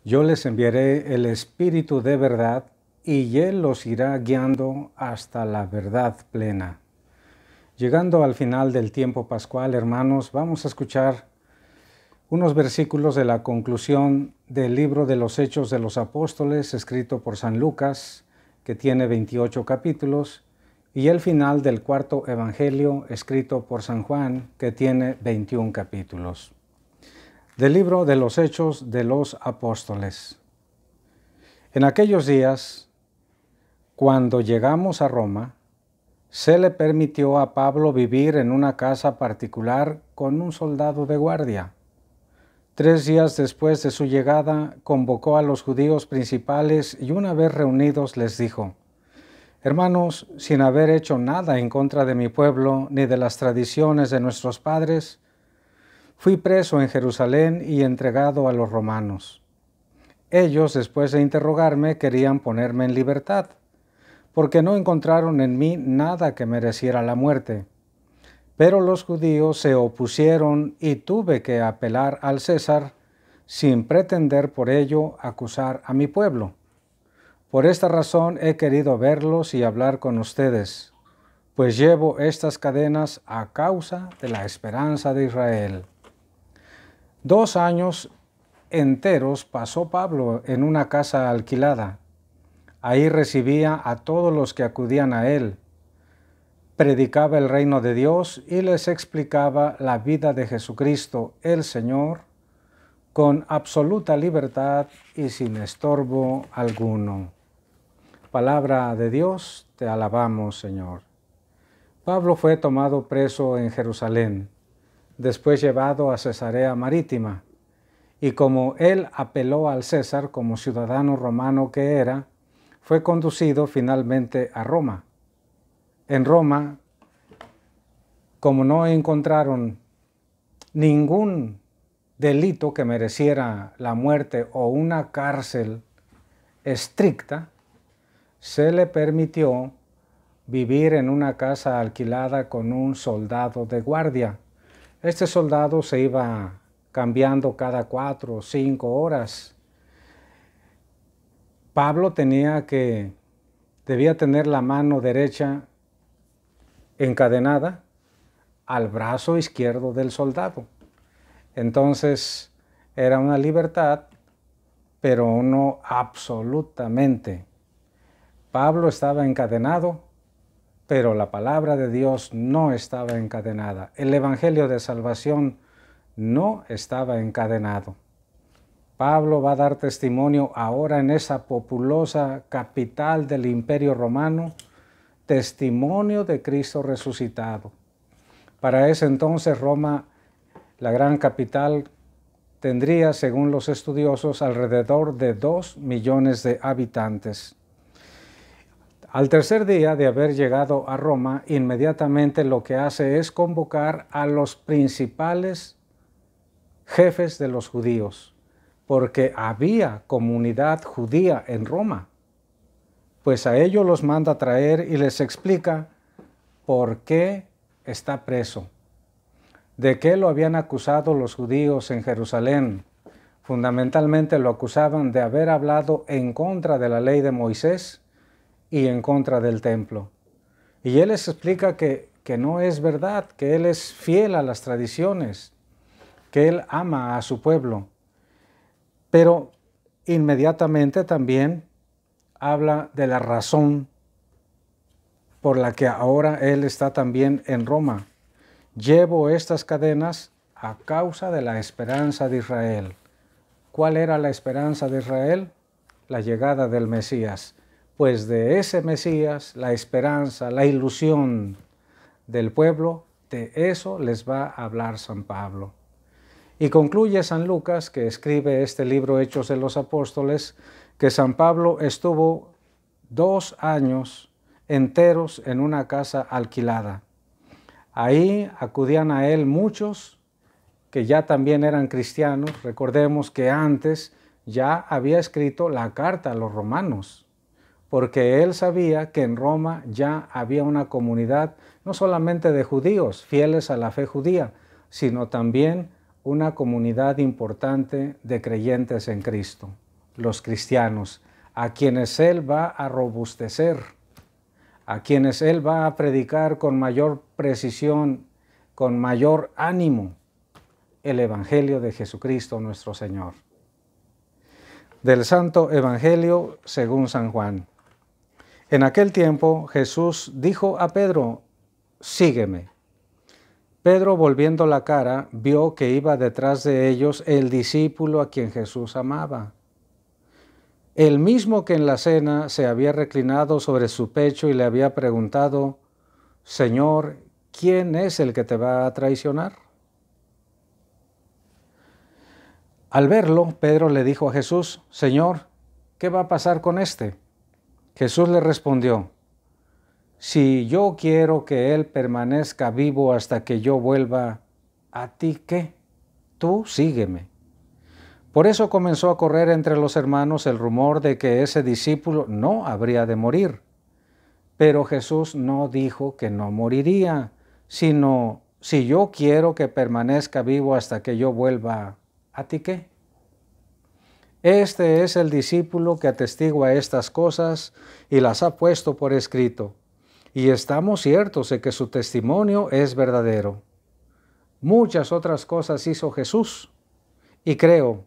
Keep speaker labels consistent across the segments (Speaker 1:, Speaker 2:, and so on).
Speaker 1: Yo les enviaré el Espíritu de verdad, y Él los irá guiando hasta la verdad plena. Llegando al final del tiempo pascual, hermanos, vamos a escuchar unos versículos de la conclusión del libro de los Hechos de los Apóstoles, escrito por San Lucas, que tiene 28 capítulos, y el final del cuarto Evangelio, escrito por San Juan, que tiene 21 capítulos. Del libro de los Hechos de los Apóstoles. En aquellos días, cuando llegamos a Roma, se le permitió a Pablo vivir en una casa particular con un soldado de guardia. 3 días después de su llegada, convocó a los judíos principales y una vez reunidos les dijo: Hermanos, sin haber hecho nada en contra de mi pueblo ni de las tradiciones de nuestros padres, fui preso en Jerusalén y entregado a los romanos. Ellos, después de interrogarme, querían ponerme en libertad, porque no encontraron en mí nada que mereciera la muerte. Pero los judíos se opusieron y tuve que apelar al César sin pretender por ello acusar a mi pueblo. Por esta razón he querido verlos y hablar con ustedes, pues llevo estas cadenas a causa de la esperanza de Israel. 2 años enteros pasó Pablo en una casa alquilada. Ahí recibía a todos los que acudían a él. Predicaba el reino de Dios y les explicaba la vida de Jesucristo, el Señor, con absoluta libertad y sin estorbo alguno. Palabra de Dios, te alabamos, Señor. Pablo fue tomado preso en Jerusalén, después llevado a Cesarea Marítima, y como él apeló al César como ciudadano romano que era, fue conducido finalmente a Roma. En Roma, como no encontraron ningún delito que mereciera la muerte o una cárcel estricta, se le permitió vivir en una casa alquilada con un soldado de guardia. Este soldado se iba cambiando cada 4 o 5 horas. Pablo debía tener la mano derecha encadenada al brazo izquierdo del soldado. Entonces era una libertad, pero no absolutamente. Pablo estaba encadenado, pero la palabra de Dios no estaba encadenada. El evangelio de salvación no estaba encadenado. Pablo va a dar testimonio ahora en esa populosa capital del Imperio Romano, testimonio de Cristo resucitado. Para ese entonces Roma, la gran capital, tendría, según los estudiosos, alrededor de 2 millones de habitantes. Al tercer día de haber llegado a Roma, inmediatamente lo que hace es convocar a los principales jefes de los judíos, porque había comunidad judía en Roma. Pues a ellos los manda a traer y les explica por qué está preso. ¿De qué lo habían acusado los judíos en Jerusalén? Fundamentalmente lo acusaban de haber hablado en contra de la ley de Moisés y en contra del templo. Y él les explica que no es verdad, que él es fiel a las tradiciones, que él ama a su pueblo. Pero inmediatamente también habla de la razón por la que ahora él está también en Roma. Llevo estas cadenas a causa de la esperanza de Israel. ¿Cuál era la esperanza de Israel? La llegada del Mesías. Pues de ese Mesías, la esperanza, la ilusión del pueblo, de eso les va a hablar San Pablo. Y concluye San Lucas, que escribe este libro Hechos de los Apóstoles, que San Pablo estuvo 2 años enteros en una casa alquilada. Ahí acudían a él muchos que ya también eran cristianos. Recordemos que antes ya había escrito la carta a los romanos, porque él sabía que en Roma ya había una comunidad no solamente de judíos fieles a la fe judía, sino también una comunidad importante de creyentes en Cristo. los cristianos, a quienes Él va a robustecer, a quienes Él va a predicar con mayor precisión, con mayor ánimo, el Evangelio de Jesucristo nuestro Señor. Del Santo Evangelio según San Juan. En aquel tiempo Jesús dijo a Pedro: sígueme. Pedro, volviendo la cara, vio que iba detrás de ellos el discípulo a quien Jesús amaba. El mismo que en la cena se había reclinado sobre su pecho y le había preguntado: Señor, ¿quién es el que te va a traicionar? Al verlo, Pedro le dijo a Jesús: Señor, ¿qué va a pasar con este? Jesús le respondió: si yo quiero que él permanezca vivo hasta que yo vuelva, ¿a ti qué? Tú sígueme. Por eso comenzó a correr entre los hermanos el rumor de que ese discípulo no habría de morir. Pero Jesús no dijo que no moriría, sino: si yo quiero que permanezca vivo hasta que yo vuelva, ¿a ti qué? Este es el discípulo que atestigua estas cosas y las ha puesto por escrito. Y estamos ciertos de que su testimonio es verdadero. Muchas otras cosas hizo Jesús, y creo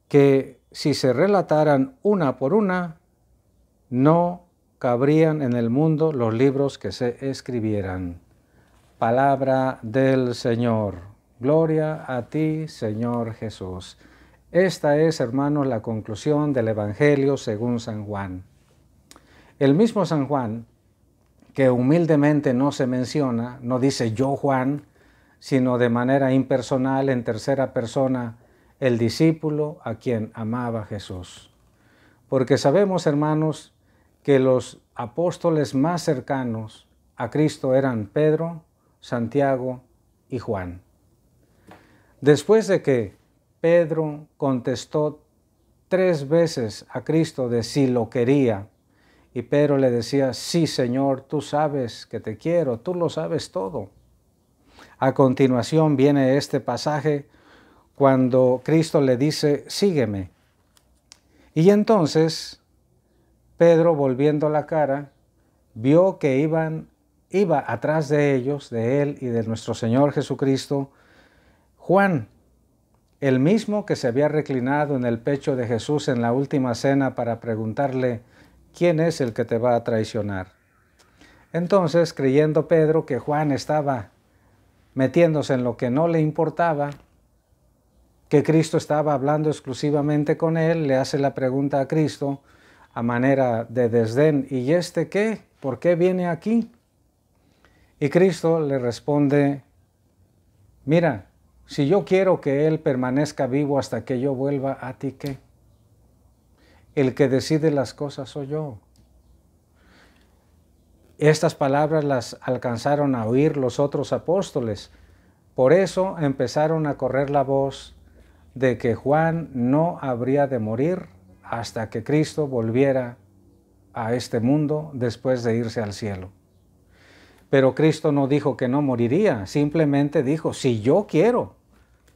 Speaker 1: que si se relataran una por una, no cabrían en el mundo los libros que se escribieran. Palabra del Señor. Gloria a ti, Señor Jesús. Esta es, hermanos, la conclusión del Evangelio según San Juan. El mismo San Juan, que humildemente no se menciona, no dice yo Juan, sino de manera impersonal, en tercera persona, el discípulo a quien amaba Jesús. Porque sabemos, hermanos, que los apóstoles más cercanos a Cristo eran Pedro, Santiago y Juan. Después de que Pedro contestó 3 veces a Cristo de si lo quería, y Pedro le decía: sí, Señor, tú sabes que te quiero, tú lo sabes todo. A continuación viene este pasaje cuando Cristo le dice: sígueme. Y entonces Pedro, volviendo la cara, vio que iba atrás de ellos, de él y de nuestro Señor Jesucristo, Juan, el mismo que se había reclinado en el pecho de Jesús en la última cena para preguntarle: ¿quién es el que te va a traicionar? Entonces, creyendo Pedro que Juan estaba metiéndose en lo que no le importaba, que Cristo estaba hablando exclusivamente con él, le hace la pregunta a Cristo a manera de desdén: ¿y este qué? ¿Por qué viene aquí? Y Cristo le responde: mira, si yo quiero que él permanezca vivo hasta que yo vuelva, ¿a ti qué? El que decide las cosas soy yo. Estas palabras las alcanzaron a oír los otros apóstoles. Por eso empezaron a correr la voz de que Juan no habría de morir hasta que Cristo volviera a este mundo después de irse al cielo. Pero Cristo no dijo que no moriría, simplemente dijo: si yo quiero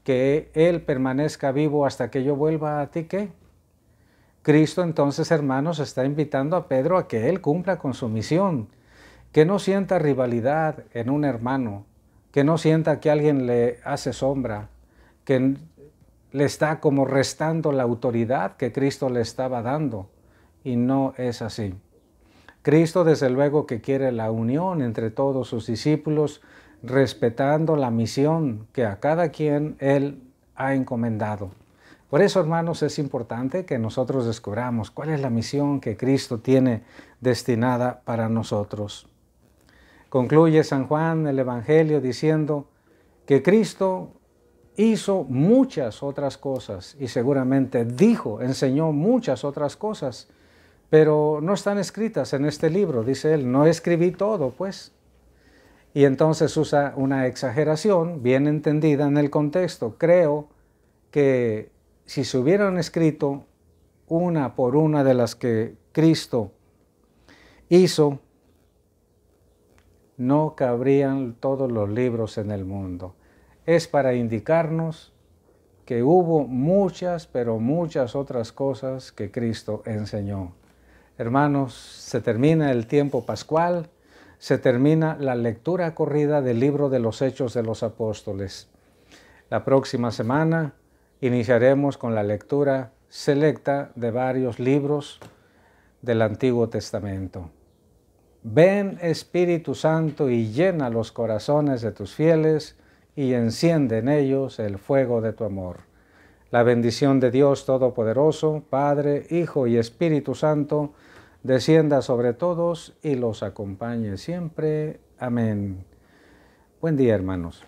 Speaker 1: que Él permanezca vivo hasta que yo vuelva, ¿a ti qué? Cristo entonces, hermanos, está invitando a Pedro a que él cumpla con su misión, que no sienta rivalidad en un hermano, que no sienta que alguien le hace sombra, que le está como restando la autoridad que Cristo le estaba dando, y no es así. Cristo desde luego que quiere la unión entre todos sus discípulos, respetando la misión que a cada quien Él ha encomendado. Por eso, hermanos, es importante que nosotros descubramos cuál es la misión que Cristo tiene destinada para nosotros. Concluye San Juan el Evangelio diciendo que Cristo hizo muchas otras cosas y seguramente dijo, enseñó muchas otras cosas, pero no están escritas en este libro, dice él. No escribí todo, pues. Y entonces usa una exageración bien entendida en el contexto. Creo que si se hubieran escrito una por una de las que Cristo hizo, no cabrían todos los libros en el mundo. Es para indicarnos que hubo muchas, pero muchas otras cosas que Cristo enseñó. Hermanos, se termina el tiempo pascual, se termina la lectura corrida del libro de los Hechos de los Apóstoles. La próxima semana iniciaremos con la lectura selecta de varios libros del Antiguo Testamento. Ven, Espíritu Santo, y llena los corazones de tus fieles y enciende en ellos el fuego de tu amor. La bendición de Dios Todopoderoso, Padre, Hijo y Espíritu Santo, descienda sobre todos y los acompañe siempre. Amén. Buen día, hermanos.